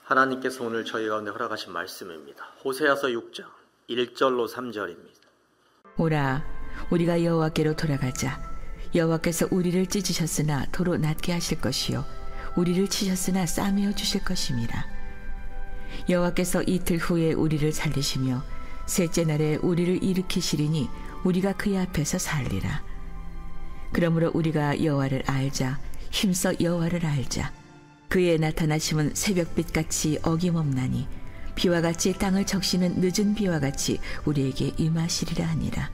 하나님께서 오늘 저희 가운데 허락하신 말씀입니다. 호세아서 6장 1절로 3절입니다. 오라, 우리가 여호와께로 돌아가자. 여호와께서 우리를 찢으셨으나 도로 낫게 하실 것이요 우리를 치셨으나 싸매어 주실 것임이라. 여호와께서 이틀 후에 우리를 살리시며 셋째 날에 우리를 일으키시리니 우리가 그의 앞에서 살리라. 그러므로 우리가 여호와를 알자. 힘써 여호와를 알자. 그의 나타나심은 새벽빛같이 어김없나니 비와 같이 땅을 적시는 늦은 비와 같이 우리에게 임하시리라 하니라.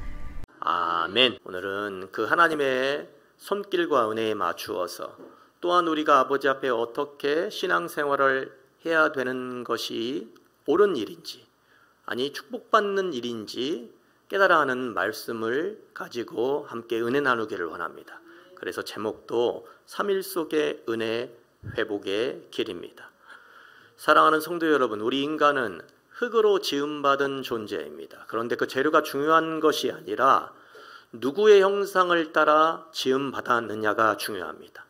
아멘. 오늘은 그 하나님의 손길과 은혜에 맞추어서 또한 우리가 아버지 앞에 어떻게 신앙생활을 해야 되는 것이 옳은 일인지, 아니 축복받는 일인지 깨달아 하는 말씀을 가지고 함께 은혜 나누기를 원합니다. 그래서 제목도 3일 속의 은혜 회복의 길입니다. 사랑하는 성도 여러분, 우리 인간은 흙으로 지음받은 존재입니다. 그런데 그 재료가 중요한 것이 아니라 누구의 형상을 따라 지음받았느냐가 중요합니다.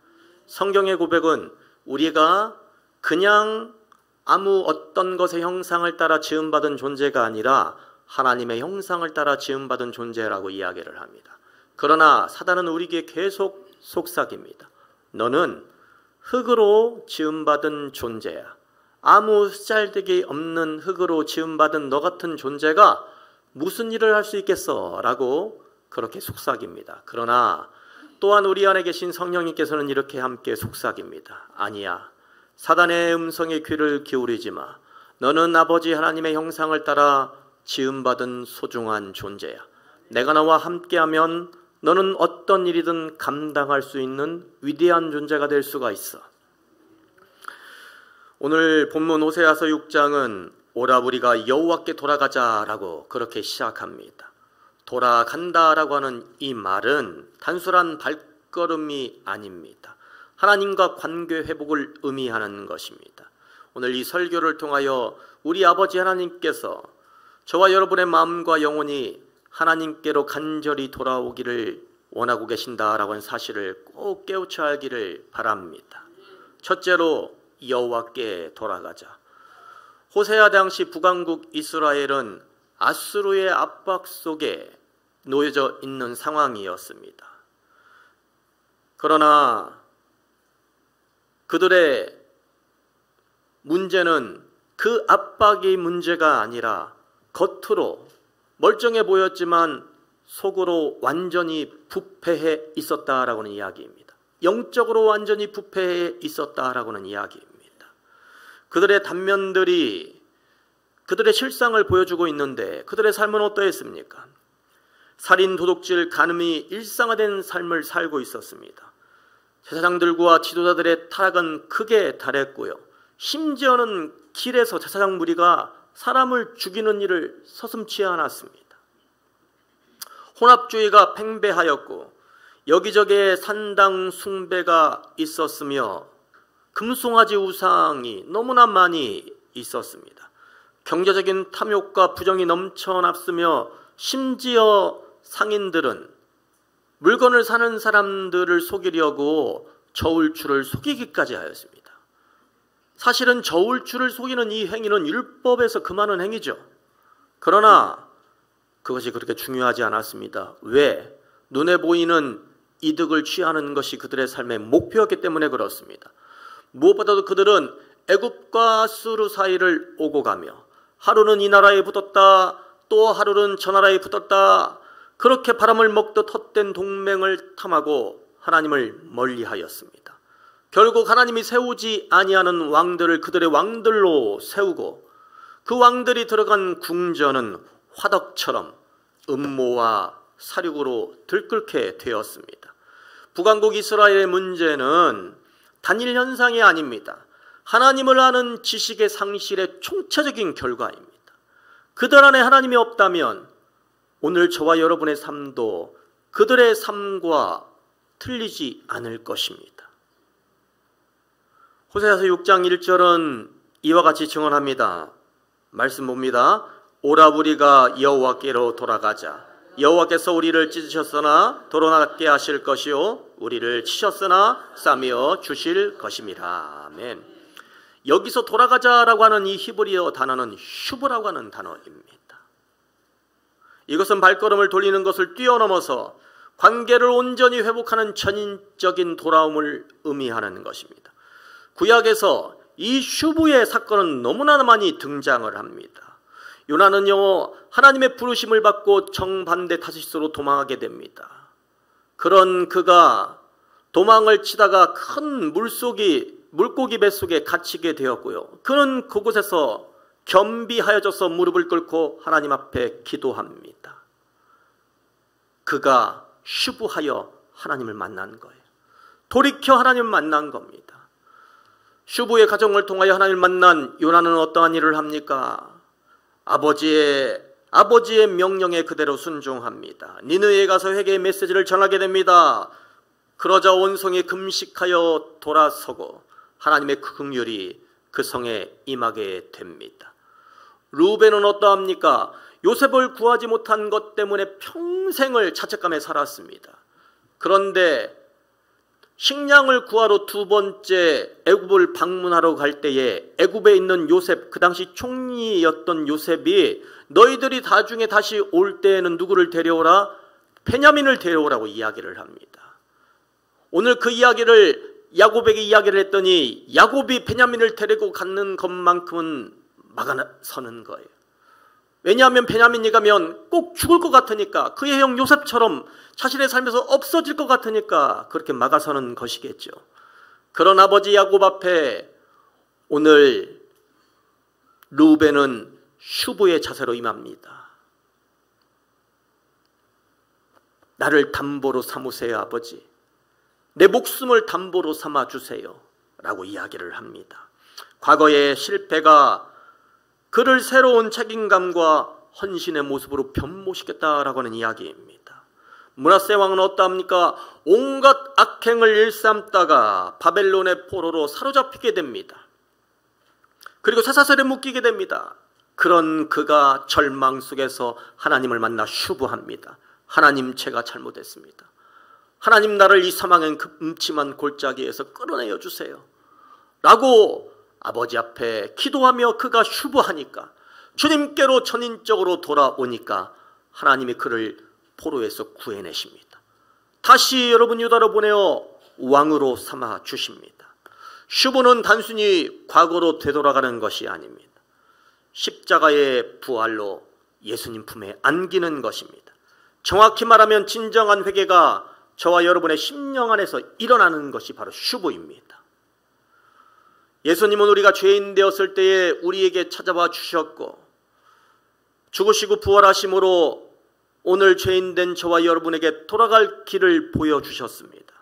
성경의 고백은 우리가 그냥 아무 어떤 것의 형상을 따라 지음받은 존재가 아니라 하나님의 형상을 따라 지음받은 존재라고 이야기를 합니다. 그러나 사단은 우리에게 계속 속삭입니다. 너는 흙으로 지음받은 존재야. 아무 쓰잘데기 없는 흙으로 지음받은 너 같은 존재가 무슨 일을 할 수 있겠어? 라고 그렇게 속삭입니다. 그러나 또한 우리 안에 계신 성령님께서는 이렇게 함께 속삭입니다. 아니야. 사단의 음성에 귀를 기울이지 마. 너는 아버지 하나님의 형상을 따라 지음받은 소중한 존재야. 내가 너와 함께하면 너는 어떤 일이든 감당할 수 있는 위대한 존재가 될 수가 있어. 오늘 본문 호세아서 6장은 오라 우리가 여호와께 돌아가자라고 그렇게 시작합니다. 돌아간다라고 하는 이 말은 단순한 발걸음이 아닙니다. 하나님과 관계 회복을 의미하는 것입니다. 오늘 이 설교를 통하여 우리 아버지 하나님께서 저와 여러분의 마음과 영혼이 하나님께로 간절히 돌아오기를 원하고 계신다라고 하는 사실을 꼭 깨우쳐 알기를 바랍니다. 첫째로 여호와께 돌아가자. 호세아 당시 북왕국 이스라엘은 아수르의 압박 속에 놓여져 있는 상황이었습니다. 그러나 그들의 문제는 그 압박이 문제가 아니라 겉으로 멀쩡해 보였지만 속으로 완전히 부패해 있었다라고는 이야기입니다. 영적으로 완전히 부패해 있었다라고는 이야기입니다. 그들의 단면들이 그들의 실상을 보여주고 있는데 그들의 삶은 어떠했습니까? 살인, 도둑질, 간음이 일상화된 삶을 살고 있었습니다. 제사장들과 지도자들의 타락은 크게 달했고요. 심지어는 길에서 제사장 무리가 사람을 죽이는 일을 서슴지 않았습니다. 혼합주의가 팽배하였고 여기저기에 산당 숭배가 있었으며 금송아지 우상이 너무나 많이 있었습니다. 경제적인 탐욕과 부정이 넘쳐났으며 심지어 상인들은 물건을 사는 사람들을 속이려고 저울추를 속이기까지 하였습니다. 사실은 저울추를 속이는 이 행위는 율법에서 금하는 행위죠. 그러나 그것이 그렇게 중요하지 않았습니다. 왜? 눈에 보이는 이득을 취하는 것이 그들의 삶의 목표였기 때문에 그렇습니다. 무엇보다도 그들은 애굽과 아수르 사이를 오고 가며 하루는 이 나라에 붙었다, 또 하루는 저 나라에 붙었다, 그렇게 바람을 먹듯 헛된 동맹을 탐하고 하나님을 멀리하였습니다. 결국 하나님이 세우지 아니하는 왕들을 그들의 왕들로 세우고 그 왕들이 들어간 궁전은 화덕처럼 음모와 사륙으로 들끓게 되었습니다. 북왕국 이스라엘의 문제는 단일 현상이 아닙니다. 하나님을 아는 지식의 상실의 총체적인 결과입니다. 그들 안에 하나님이 없다면 오늘 저와 여러분의 삶도 그들의 삶과 틀리지 않을 것입니다. 호세아서 6장 1절은 이와 같이 증언합니다. 말씀 봅니다. 오라 우리가 여호와께로 돌아가자. 여호와께서 우리를 찢으셨으나 도로 낫게 하실 것이요 우리를 치셨으나 싸매어 주실 것임이라. 아멘. 여기서 돌아가자라고 하는 이 히브리어 단어는 슈브라고 하는 단어입니다. 이것은 발걸음을 돌리는 것을 뛰어넘어서 관계를 온전히 회복하는 전인적인 돌아옴을 의미하는 것입니다. 구약에서 이 슈브의 사건은 너무나 많이 등장을 합니다. 요나는요, 하나님의 부르심을 받고 정반대 타시스로 도망하게 됩니다. 그런 그가 도망을 치다가 큰 물고기 뱃속에 갇히게 되었고요. 그는 그곳에서 겸비하여져서 무릎을 꿇고 하나님 앞에 기도합니다. 그가 슈브하여 하나님을 만난 거예요. 돌이켜 하나님을 만난 겁니다. 슈브의 가정을 통하여 하나님을 만난 요나는 어떠한 일을 합니까? 아버지의 명령에 그대로 순종합니다. 니느웨에 가서 회개의 메시지를 전하게 됩니다. 그러자 온 성이 금식하여 돌아서고 하나님의 긍휼이 그 성에 임하게 됩니다. 루벤은 어떠합니까? 요셉을 구하지 못한 것 때문에 평생을 자책감에 살았습니다. 그런데 식량을 구하러 두 번째 애굽을 방문하러 갈 때에 애굽에 있는 요셉, 그 당시 총리였던 요셉이 너희들이 나중에 다시 올 때에는 누구를 데려오라? 베냐민을 데려오라고 이야기를 합니다. 오늘 그 이야기를 야곱에게 이야기를 했더니 야곱이 베냐민을 데리고 가는 것만큼은 막아서는 거예요. 왜냐하면 베냐민이 가면 꼭 죽을 것 같으니까, 그의 형 요셉처럼 자신의 삶에서 없어질 것 같으니까 그렇게 막아서는 것이겠죠. 그런 아버지 야곱 앞에 오늘 루벤은 슈브의 자세로 임합니다. 나를 담보로 삼으세요, 아버지. 내 목숨을 담보로 삼아주세요 라고 이야기를 합니다. 과거의 실패가 그를 새로운 책임감과 헌신의 모습으로 변모시켰다라고 하는 이야기입니다. 므낫세 왕은 어떠합니까? 온갖 악행을 일삼다가 바벨론의 포로로 사로잡히게 됩니다. 그리고 쇠사슬에 묶이게 됩니다. 그런 그가 절망 속에서 하나님을 만나 슈브합니다. 하나님, 제가 잘못했습니다. 하나님, 나를 이 사망의 음침한 골짜기에서 끌어내어 주세요 라고 아버지 앞에 기도하며 그가 슈브하니까, 주님께로 전인적으로 돌아오니까 하나님이 그를 포로에서 구해내십니다. 다시 여러분 유다로 보내어 왕으로 삼아 주십니다. 슈브는 단순히 과거로 되돌아가는 것이 아닙니다. 십자가의 부활로 예수님 품에 안기는 것입니다. 정확히 말하면 진정한 회개가 저와 여러분의 심령 안에서 일어나는 것이 바로 슈브입니다. 예수님은 우리가 죄인 되었을 때에 우리에게 찾아와 주셨고 죽으시고 부활하심으로 오늘 죄인 된 저와 여러분에게 돌아갈 길을 보여주셨습니다.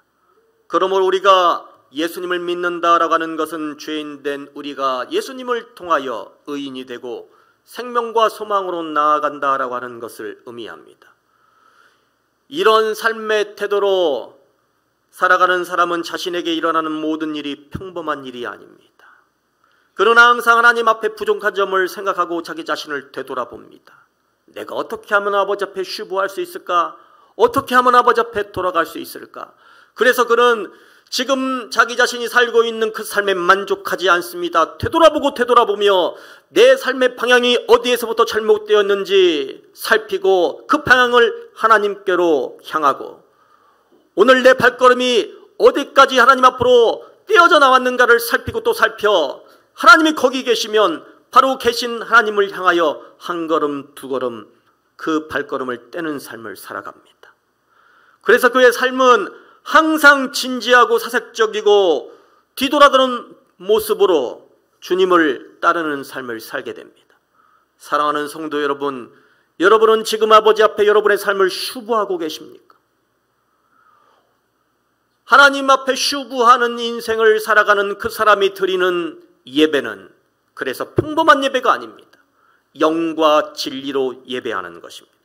그러므로 우리가 예수님을 믿는다라고 하는 것은 죄인 된 우리가 예수님을 통하여 의인이 되고 생명과 소망으로 나아간다라고 하는 것을 의미합니다. 이런 삶의 태도로 살아가는 사람은 자신에게 일어나는 모든 일이 평범한 일이 아닙니다. 그러나 항상 하나님 앞에 부족한 점을 생각하고 자기 자신을 되돌아봅니다. 내가 어떻게 하면 아버지 앞에 슈브할 수 있을까? 어떻게 하면 아버지 앞에 돌아갈 수 있을까? 그래서 그는 지금 자기 자신이 살고 있는 그 삶에 만족하지 않습니다. 되돌아보며 내 삶의 방향이 어디에서부터 잘못되었는지 살피고 그 방향을 하나님께로 향하고, 오늘 내 발걸음이 어디까지 하나님 앞으로 떼어져 나왔는가를 살피고 또 살펴 하나님이 거기 계시면 바로 계신 하나님을 향하여 한 걸음 두 걸음 그 발걸음을 떼는 삶을 살아갑니다. 그래서 그의 삶은 항상 진지하고 사색적이고 뒤돌아드는 모습으로 주님을 따르는 삶을 살게 됩니다. 사랑하는 성도 여러분, 여러분은 지금 아버지 앞에 여러분의 삶을 슈브하고 계십니까? 하나님 앞에 슈브하는 인생을 살아가는 그 사람이 드리는 예배는 그래서 평범한 예배가 아닙니다. 영과 진리로 예배하는 것입니다.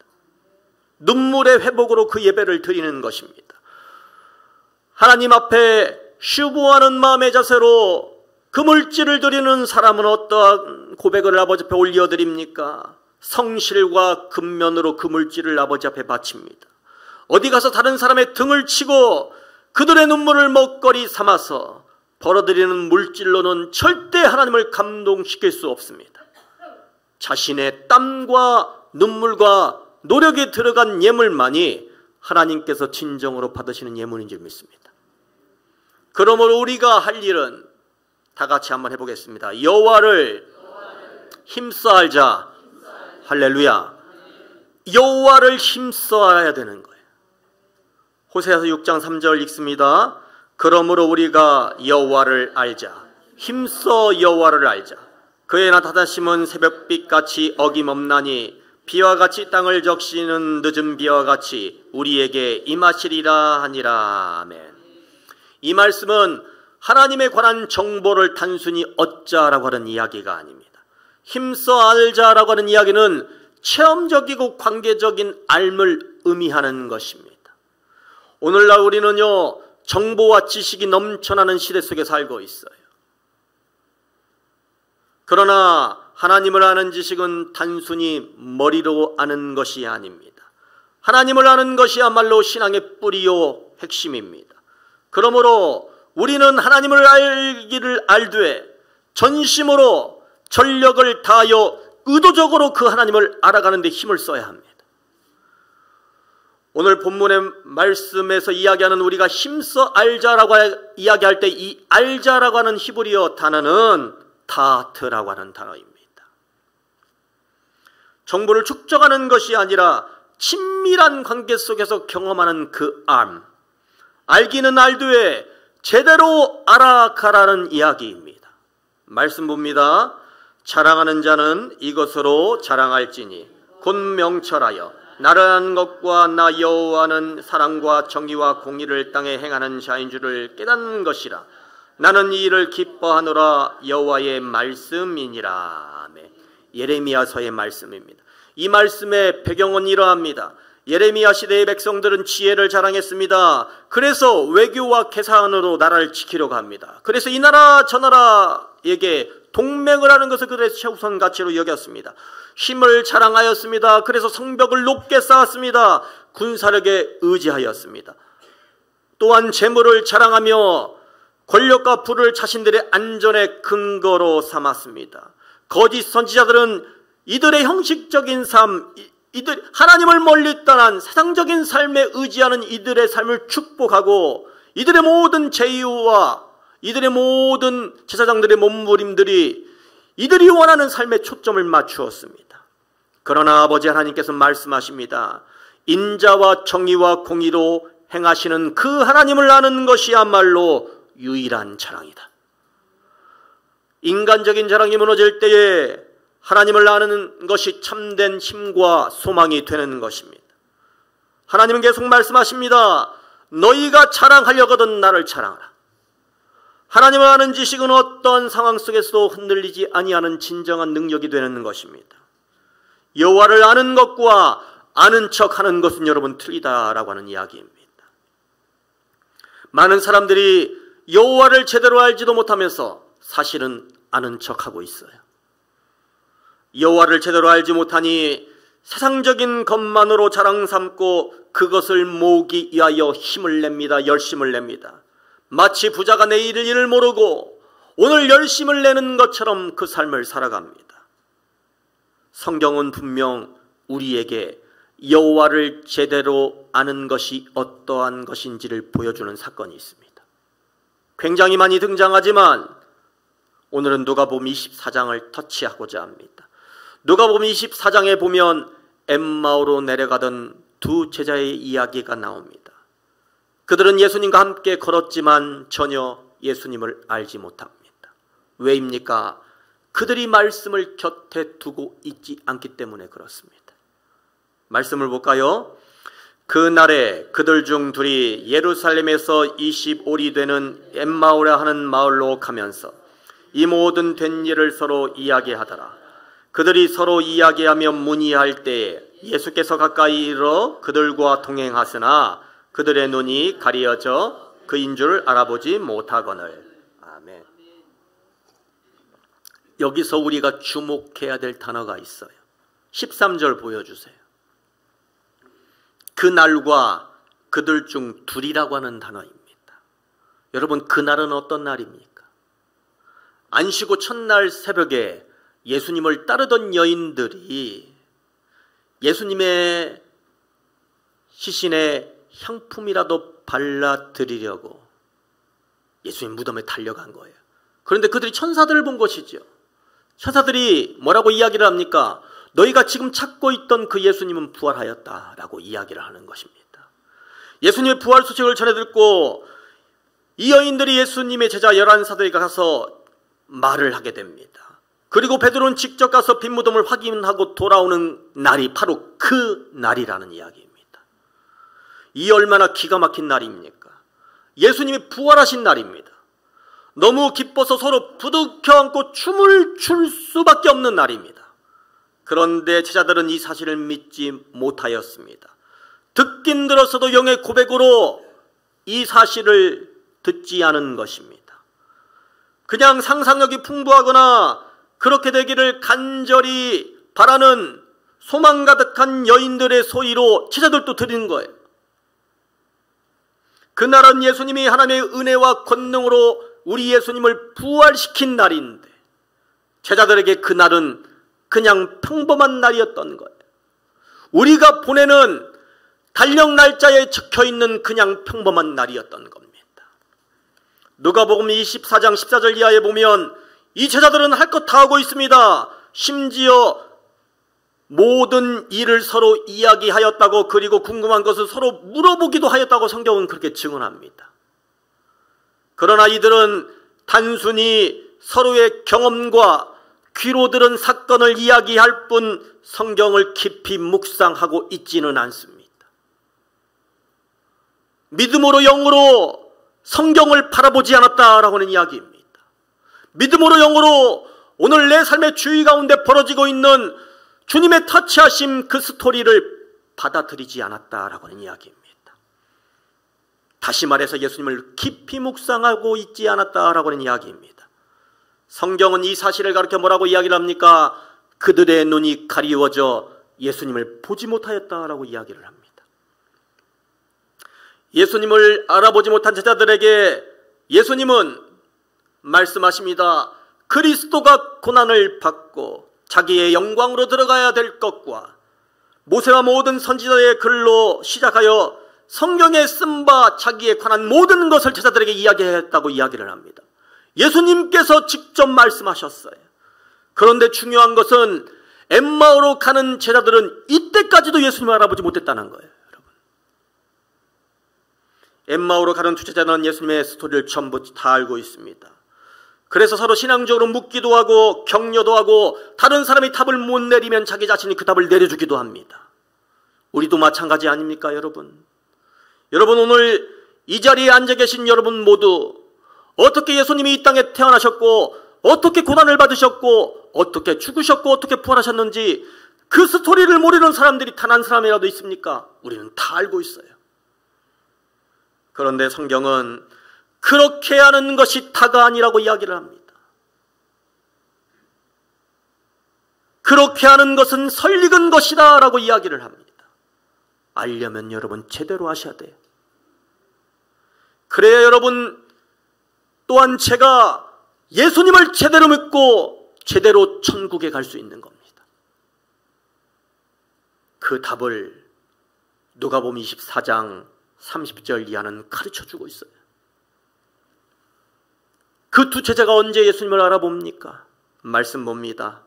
눈물의 회복으로 그 예배를 드리는 것입니다. 하나님 앞에 슈브하는 마음의 자세로 그 물질을 드리는 사람은 어떠한 고백을 아버지 앞에 올려드립니까? 성실과 근면으로 그 물질을 아버지 앞에 바칩니다. 어디 가서 다른 사람의 등을 치고 그들의 눈물을 먹거리 삼아서 벌어들이는 물질로는 절대 하나님을 감동시킬 수 없습니다. 자신의 땀과 눈물과 노력이 들어간 예물만이 하나님께서 진정으로 받으시는 예물인 줄 믿습니다. 그러므로 우리가 할 일은 다 같이 한번 해보겠습니다. 여호와를 힘써 알자. 할렐루야. 여호와를 힘써 알아야 되는 거예요. 호세아서 6장 3절 읽습니다. 그러므로 우리가 여호와를 알자. 힘써 여호와를 알자. 그의 나타나심은 새벽빛같이 어김없나니 비와 같이 땅을 적시는 늦은 비와 같이 우리에게 임하시리라 하니라. 아멘. 이 말씀은 하나님에 관한 정보를 단순히 얻자라고 하는 이야기가 아닙니다. 힘써 알자라고 하는 이야기는 체험적이고 관계적인 알을 의미하는 것입니다. 오늘날 우리는요, 정보와 지식이 넘쳐나는 시대 속에 살고 있어요. 그러나 하나님을 아는 지식은 단순히 머리로 아는 것이 아닙니다. 하나님을 아는 것이야말로 신앙의 뿌리요 핵심입니다. 그러므로 우리는 하나님을 알기를 알되 전심으로 전력을 다하여 의도적으로 그 하나님을 알아가는 데 힘을 써야 합니다. 오늘 본문의 말씀에서 이야기하는 우리가 힘써 알자라고 이야기할 때 이 알자라고 하는 히브리어 단어는 다트라고 하는 단어입니다. 정보를 축적하는 것이 아니라 친밀한 관계 속에서 경험하는 그 알. 알기는 알되 제대로 알아가라는 이야기입니다. 말씀 봅니다. 자랑하는 자는 이것으로 자랑할지니 곧 명철하여 나를 아는 것과 나 여호와는 사랑과 정의와 공의를 땅에 행하는 자인 줄을 깨닫는 것이라. 나는 이 일을 기뻐하노라. 여호와의 말씀이니라. 아멘. 예레미야서의 말씀입니다. 이 말씀의 배경은 이러합니다. 예레미야 시대의 백성들은 지혜를 자랑했습니다. 그래서 외교와 계산으로 나라를 지키려고 합니다. 그래서 이 나라 저 나라에게 동맹을 하는 것을 그들의 최우선 가치로 여겼습니다. 힘을 자랑하였습니다. 그래서 성벽을 높게 쌓았습니다. 군사력에 의지하였습니다. 또한 재물을 자랑하며 권력과 부를 자신들의 안전의 근거로 삼았습니다. 거짓 선지자들은 이들의 형식적인 삶, 이들 하나님을 멀리 떠난 세상적인 삶에 의지하는 이들의 삶을 축복하고 이들의 모든 제의와 이들의 모든 제사장들의 몸부림들이 이들이 원하는 삶에 초점을 맞추었습니다. 그러나 아버지 하나님께서 말씀하십니다. 인자와 정의와 공의로 행하시는 그 하나님을 아는 것이야말로 유일한 자랑이다. 인간적인 자랑이 무너질 때에 하나님을 아는 것이 참된 힘과 소망이 되는 것입니다. 하나님은 계속 말씀하십니다. 너희가 자랑하려거든 나를 자랑하라. 하나님을 아는 지식은 어떤 상황 속에서도 흔들리지 아니하는 진정한 능력이 되는 것입니다. 여호와를 아는 것과 아는 척하는 것은 여러분 틀리다라고 하는 이야기입니다. 많은 사람들이 여호와를 제대로 알지도 못하면서 사실은 아는 척하고 있어요. 여호와를 제대로 알지 못하니 세상적인 것만으로 자랑 삼고 그것을 모으기 위하여 힘을 냅니다. 열심을 냅니다. 마치 부자가 내일 일을 모르고 오늘 열심을 내는 것처럼 그 삶을 살아갑니다. 성경은 분명 우리에게 여호와를 제대로 아는 것이 어떠한 것인지를 보여주는 사건이 있습니다. 굉장히 많이 등장하지만 오늘은 누가복음 24장을 터치하고자 합니다. 누가복음 24장에 보면 엠마오로 내려가던 두 제자의 이야기가 나옵니다. 그들은 예수님과 함께 걸었지만 전혀 예수님을 알지 못합니다. 왜입니까? 그들이 말씀을 곁에 두고 있지 않기 때문에 그렇습니다. 말씀을 볼까요? 그날에 그들 중 둘이 예루살렘에서 25리 되는 엠마오라 하는 마을로 가면서 이 모든 된 일을 서로 이야기하더라. 그들이 서로 이야기하며 문의할 때에 예수께서 가까이 이르러 그들과 동행하시나 그들의 눈이 가리어져 그인 줄 알아보지 못하거늘. 아멘. 여기서 우리가 주목해야 될 단어가 있어요. 13절 보여주세요. 그날과 그들 중 둘이라고 하는 단어입니다. 여러분, 그날은 어떤 날입니까? 안식 후 첫날 새벽에 예수님을 따르던 여인들이 예수님의 시신에 향품이라도 발라드리려고 예수님 무덤에 달려간 거예요. 그런데 그들이 천사들을 본 것이죠. 천사들이 뭐라고 이야기를 합니까? 너희가 지금 찾고 있던 그 예수님은 부활하였다라고 이야기를 하는 것입니다. 예수님의 부활 소식을 전해 듣고 이 여인들이 예수님의 제자 11사도에게 가서 말을 하게 됩니다. 그리고 베드로는 직접 가서 빈 무덤을 확인하고 돌아오는 날이 바로 그 날이라는 이야기입니다. 이 얼마나 기가 막힌 날입니까? 예수님이 부활하신 날입니다. 너무 기뻐서 서로 부둥켜 안고 춤을 출 수밖에 없는 날입니다. 그런데 제자들은 이 사실을 믿지 못하였습니다. 듣긴 들었어도 영의 고백으로 이 사실을 듣지 않은 것입니다. 그냥 상상력이 풍부하거나 그렇게 되기를 간절히 바라는 소망 가득한 여인들의 소리로 제자들도 들은 거예요. 그날은 예수님이 하나님의 은혜와 권능으로 우리 예수님을 부활시킨 날인데 제자들에게 그날은 그냥 평범한 날이었던 거예요. 우리가 보내는 달력 날짜에 적혀있는 그냥 평범한 날이었던 겁니다. 누가복음 24장 14절 이하에 보면 이 제자들은 할 것 다 하고 있습니다. 심지어 모든 일을 서로 이야기하였다고, 그리고 궁금한 것을 서로 물어보기도 하였다고 성경은 그렇게 증언합니다. 그러나 이들은 단순히 서로의 경험과 귀로 들은 사건을 이야기할 뿐 성경을 깊이 묵상하고 있지는 않습니다. 믿음으로 영으로 성경을 바라보지 않았다라고 하는 이야기입니다. 믿음으로 영으로 오늘 내 삶의 주위 가운데 벌어지고 있는 주님의 터치하심 그 스토리를 받아들이지 않았다라고 하는 이야기입니다. 다시 말해서 예수님을 깊이 묵상하고 있지 않았다라고 하는 이야기입니다. 성경은 이 사실을 가르쳐 뭐라고 이야기를 합니까? 그들의 눈이 가리워져 예수님을 보지 못하였다라고 이야기를 합니다. 예수님을 알아보지 못한 제자들에게 예수님은 말씀하십니다. 그리스도가 고난을 받고 자기의 영광으로 들어가야 될 것과 모세와 모든 선지자의 글로 시작하여 성경에 쓴 바 자기에 관한 모든 것을 제자들에게 이야기했다고 이야기를 합니다. 예수님께서 직접 말씀하셨어요. 그런데 중요한 것은 엠마오로 가는 제자들은 이때까지도 예수님을 알아보지 못했다는 거예요. 엠마오로 가는 두 제자는 예수님의 스토리를 전부 다 알고 있습니다. 그래서 서로 신앙적으로 묻기도 하고 격려도 하고 다른 사람이 답을 못 내리면 자기 자신이 그 답을 내려주기도 합니다. 우리도 마찬가지 아닙니까, 여러분? 여러분, 오늘 이 자리에 앉아 계신 여러분 모두 어떻게 예수님이 이 땅에 태어나셨고 어떻게 고난을 받으셨고 어떻게 죽으셨고 어떻게 부활하셨는지 그 스토리를 모르는 사람들이 단 한 사람이라도 있습니까? 우리는 다 알고 있어요. 그런데 성경은 그렇게 하는 것이 다가 아니라고 이야기를 합니다. 그렇게 하는 것은 설익은 것이다 라고 이야기를 합니다. 알려면 여러분 제대로 하셔야 돼요. 그래야 여러분 또한 제가 예수님을 제대로 믿고 제대로 천국에 갈 수 있는 겁니다. 그 답을 누가복음 24장 30절 이하는 가르쳐주고 있어요. 그 두 제자가 언제 예수님을 알아봅니까? 말씀 봅니다.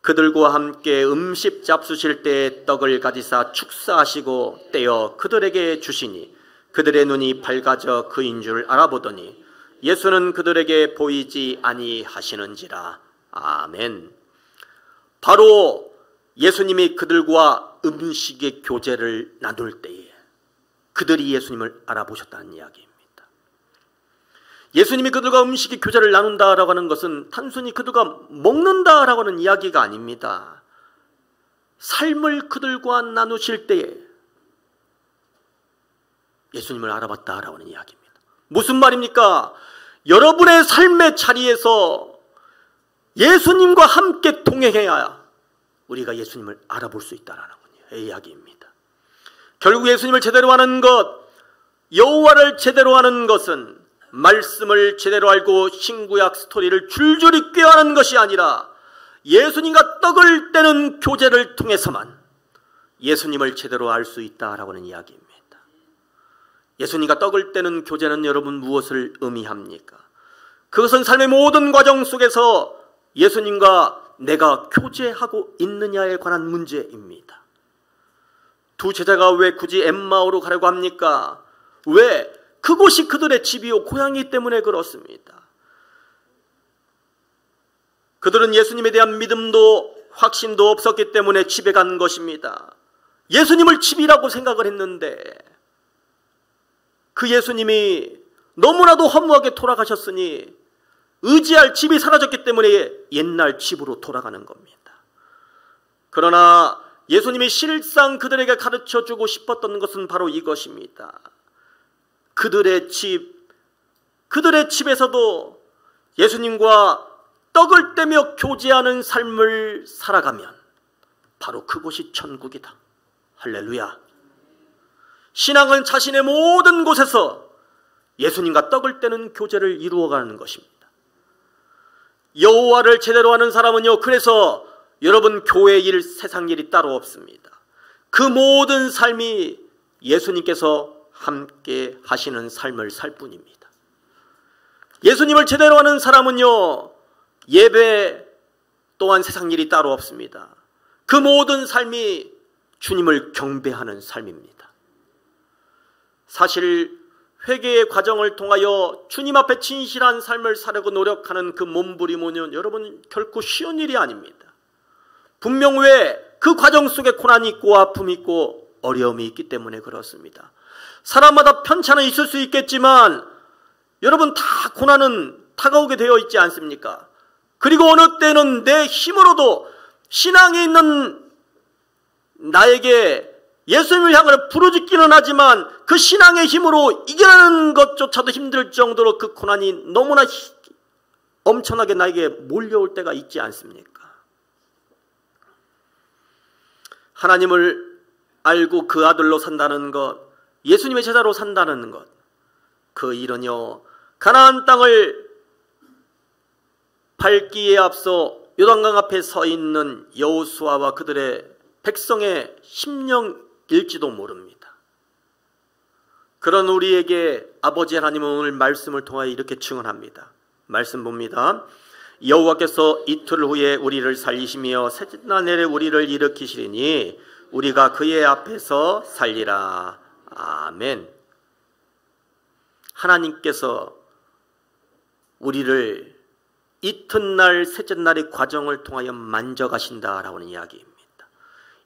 그들과 함께 음식 잡수실 때 떡을 가지사 축사하시고 떼어 그들에게 주시니 그들의 눈이 밝아져 그인 줄 알아보더니 예수는 그들에게 보이지 아니하시는지라. 아멘. 바로 예수님이 그들과 음식의 교제를 나눌 때에 그들이 예수님을 알아보셨다는 이야기입니다. 예수님이 그들과 음식의 교제를 나눈다라고 하는 것은 단순히 그들과 먹는다라고 하는 이야기가 아닙니다. 삶을 그들과 나누실 때에 예수님을 알아봤다라고 하는 이야기입니다. 무슨 말입니까? 여러분의 삶의 자리에서 예수님과 함께 동행해야 우리가 예수님을 알아볼 수 있다라는 이야기입니다. 결국 예수님을 제대로 아는 것, 여호와를 제대로 아는 것은 말씀을 제대로 알고 신구약 스토리를 줄줄이 꿰어하는 것이 아니라 예수님과 떡을 떼는 교제를 통해서만 예수님을 제대로 알 수 있다라고 하는 이야기입니다. 예수님과 떡을 떼는 교제는 여러분 무엇을 의미합니까? 그것은 삶의 모든 과정 속에서 예수님과 내가 교제하고 있느냐에 관한 문제입니다. 두 제자가 왜 굳이 엠마오로 가려고 합니까? 왜? 그곳이 그들의 집이요 고향이기 때문에 그렇습니다. 그들은 예수님에 대한 믿음도 확신도 없었기 때문에 집에 간 것입니다. 예수님을 집이라고 생각을 했는데 그 예수님이 너무나도 허무하게 돌아가셨으니 의지할 집이 사라졌기 때문에 옛날 집으로 돌아가는 겁니다. 그러나 예수님이 실상 그들에게 가르쳐주고 싶었던 것은 바로 이것입니다. 그들의 집에서도 예수님과 떡을 떼며 교제하는 삶을 살아가면 바로 그곳이 천국이다. 할렐루야. 신앙은 자신의 모든 곳에서 예수님과 떡을 떼는 교제를 이루어가는 것입니다. 여호와를 제대로 아는 사람은요, 그래서 여러분 교회 일, 세상 일이 따로 없습니다. 그 모든 삶이 예수님께서 함께 하시는 삶을 살 뿐입니다. 예수님을 제대로 아는 사람은요, 예배 또한 세상 일이 따로 없습니다. 그 모든 삶이 주님을 경배하는 삶입니다. 사실 회개의 과정을 통하여 주님 앞에 진실한 삶을 살려고 노력하는 그 몸부림은 여러분 결코 쉬운 일이 아닙니다. 분명 왜 그 과정 속에 고난이 있고 아픔이 있고 어려움이 있기 때문에 그렇습니다. 사람마다 편차는 있을 수 있겠지만 여러분 다 고난은 다가오게 되어 있지 않습니까? 그리고 어느 때는 내 힘으로도 신앙에 있는 나에게 예수님을 향하여 부르짖기는 하지만 그 신앙의 힘으로 이겨내는 것조차도 힘들 정도로 그 고난이 너무나 엄청나게 나에게 몰려올 때가 있지 않습니까? 하나님을 알고 그 아들로 산다는 것, 예수님의 제자로 산다는 것, 그 일은요, 가나안 땅을 밟기에 앞서 요단강 앞에 서 있는 여호수아와 그들의 백성의 심령일지도 모릅니다. 그런 우리에게 아버지 하나님은 오늘 말씀을 통하여 이렇게 증언합니다. 말씀 봅니다. 여호와께서 이틀 후에 우리를 살리시며 셋째 날에 우리를 일으키시리니 우리가 그의 앞에서 살리라. 아멘. 하나님께서 우리를 이튿날 셋째 날의 과정을 통하여 만져가신다라고 하는 이야기입니다.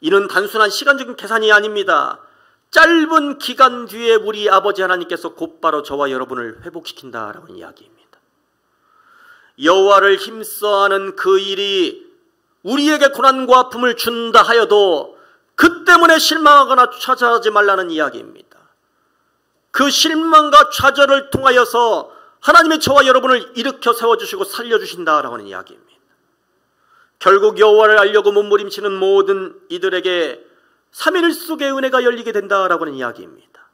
이는 단순한 시간적인 계산이 아닙니다. 짧은 기간 뒤에 우리 아버지 하나님께서 곧바로 저와 여러분을 회복시킨다라고 하는 이야기입니다. 여호와를 힘써하는 그 일이 우리에게 고난과 아픔을 준다 하여도 그 때문에 실망하거나 좌절하지 말라는 이야기입니다. 그 실망과 좌절을 통하여서 하나님이 저와 여러분을 일으켜 세워주시고 살려주신다라고 하는 이야기입니다. 결국 여호와를 알려고 몸부림치는 모든 이들에게 3일 속에 은혜가 열리게 된다라고 하는 이야기입니다.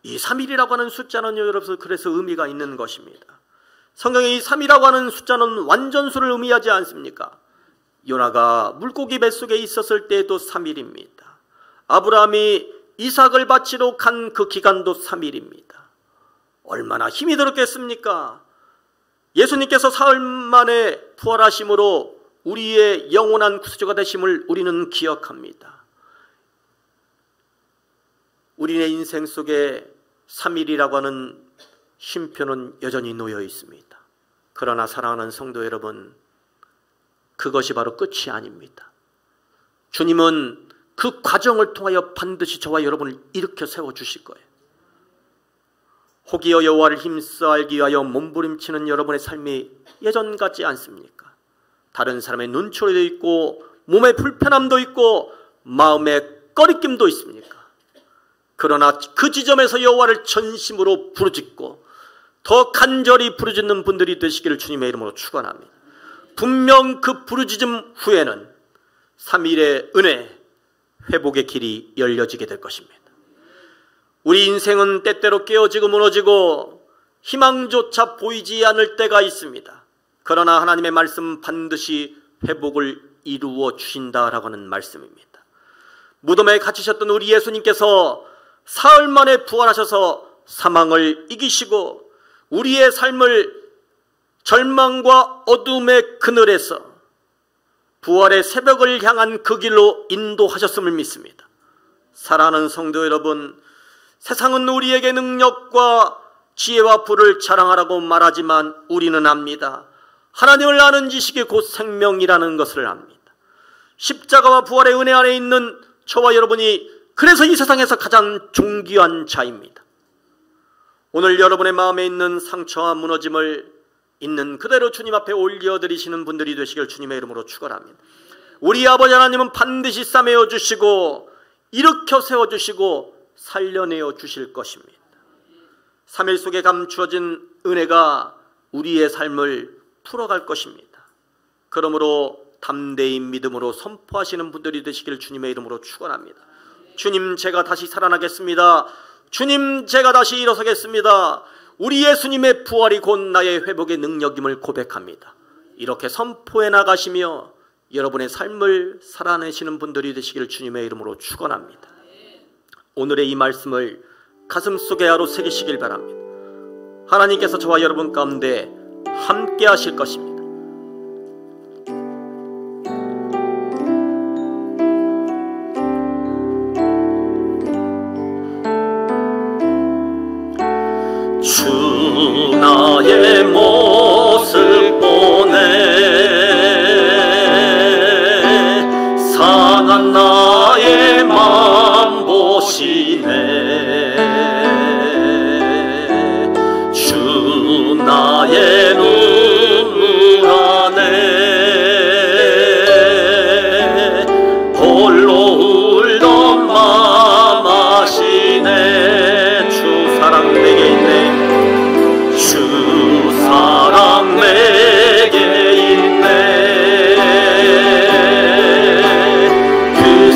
이 3일이라고 하는 숫자는 여러분 그래서 의미가 있는 것입니다. 성경에 이 3이라고 하는 숫자는 완전수를 의미하지 않습니까? 요나가 물고기 뱃속에 있었을 때에도 3일입니다. 아브라함이 이삭을 바치러 간 그 기간도 3일입니다. 얼마나 힘이 들었겠습니까? 예수님께서 사흘 만에 부활하심으로 우리의 영원한 구세주가 되심을 우리는 기억합니다. 우리의 인생 속에 3일이라고 하는 쉼표는 여전히 놓여 있습니다. 그러나 사랑하는 성도 여러분, 그것이 바로 끝이 아닙니다. 주님은 그 과정을 통하여 반드시 저와 여러분을 일으켜 세워주실 거예요. 혹이여 여호와를 힘써 알기 위하여 몸부림치는 여러분의 삶이 예전 같지 않습니까? 다른 사람의 눈초리도 있고 몸에 불편함도 있고 마음에 꺼리낌도 있습니까? 그러나 그 지점에서 여호와를 전심으로 부르짖고 더 간절히 부르짖는 분들이 되시기를 주님의 이름으로 축원합니다. 분명 그 부르짖음 후에는 3일의 은혜, 회복의 길이 열려지게 될 것입니다. 우리 인생은 때때로 깨어지고 무너지고 희망조차 보이지 않을 때가 있습니다. 그러나 하나님의 말씀 반드시 회복을 이루어 주신다라고 하는 말씀입니다. 무덤에 갇히셨던 우리 예수님께서 사흘 만에 부활하셔서 사망을 이기시고 우리의 삶을 절망과 어둠의 그늘에서 부활의 새벽을 향한 그 길로 인도하셨음을 믿습니다. 사랑하는 성도 여러분, 세상은 우리에게 능력과 지혜와 부를 자랑하라고 말하지만 우리는 압니다. 하나님을 아는 지식이 곧 생명이라는 것을 압니다. 십자가와 부활의 은혜 안에 있는 저와 여러분이 그래서 이 세상에서 가장 존귀한 자입니다. 오늘 여러분의 마음에 있는 상처와 무너짐을 있는 그대로 주님 앞에 올려드리시는 분들이 되시길 주님의 이름으로 축원합니다. 우리 아버지 하나님은 반드시 싸매어 주시고 일으켜 세워주시고 살려내어 주실 것입니다. 3일 속에 감추어진 은혜가 우리의 삶을 풀어갈 것입니다. 그러므로 담대히 믿음으로 선포하시는 분들이 되시길 주님의 이름으로 축원합니다. 주님, 제가 다시 살아나겠습니다. 주님, 제가 다시 일어서겠습니다. 우리 예수님의 부활이 곧 나의 회복의 능력임을 고백합니다. 이렇게 선포해 나가시며 여러분의 삶을 살아내시는 분들이 되시길 주님의 이름으로 축원합니다. 오늘의 이 말씀을 가슴속에 하루 새기시길 바랍니다. 하나님께서 저와 여러분 가운데 함께 하실 것입니다. 주 나의 모습 보네 상한 나의 맘 보시네 주 나의 눈물 안에 홀로 울던 맘 아시네 주 사랑 내게 있네 주 사랑 내게 있네 그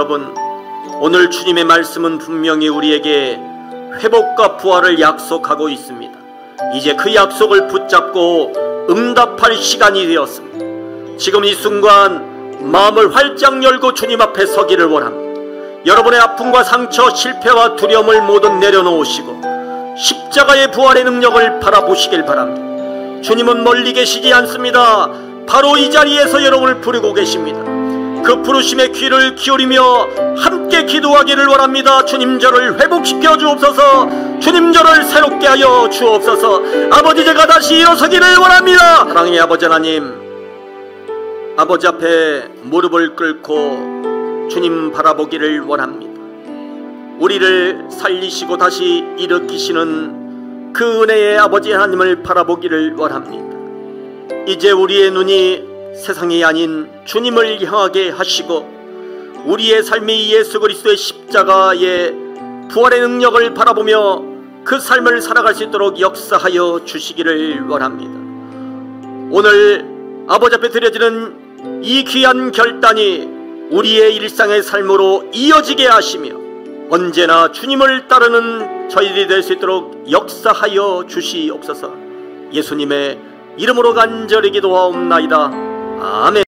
여러분, 오늘 주님의 말씀은 분명히 우리에게 회복과 부활을 약속하고 있습니다. 이제 그 약속을 붙잡고 응답할 시간이 되었습니다. 지금 이 순간 마음을 활짝 열고 주님 앞에 서기를 원합니다. 여러분의 아픔과 상처, 실패와 두려움을 모두 내려놓으시고 십자가의 부활의 능력을 바라보시길 바랍니다. 주님은 멀리 계시지 않습니다. 바로 이 자리에서 여러분을 부르고 계십니다. 그 부르심의 귀를 기울이며 함께 기도하기를 원합니다. 주님, 저를 회복시켜 주옵소서. 주님, 저를 새롭게 하여 주옵소서. 아버지, 제가 다시 일어서기를 원합니다. 사랑의 아버지 하나님, 아버지 앞에 무릎을 꿇고 주님 바라보기를 원합니다. 우리를 살리시고 다시 일으키시는 그 은혜의 아버지 하나님을 바라보기를 원합니다. 이제 우리의 눈이 세상이 아닌 주님을 향하게 하시고 우리의 삶이 예수 그리스도의 십자가의 부활의 능력을 바라보며 그 삶을 살아갈 수 있도록 역사하여 주시기를 원합니다. 오늘 아버지 앞에 드려지는 이 귀한 결단이 우리의 일상의 삶으로 이어지게 하시며 언제나 주님을 따르는 저희들이 될 수 있도록 역사하여 주시옵소서. 예수님의 이름으로 간절히 기도하옵나이다. 아멘.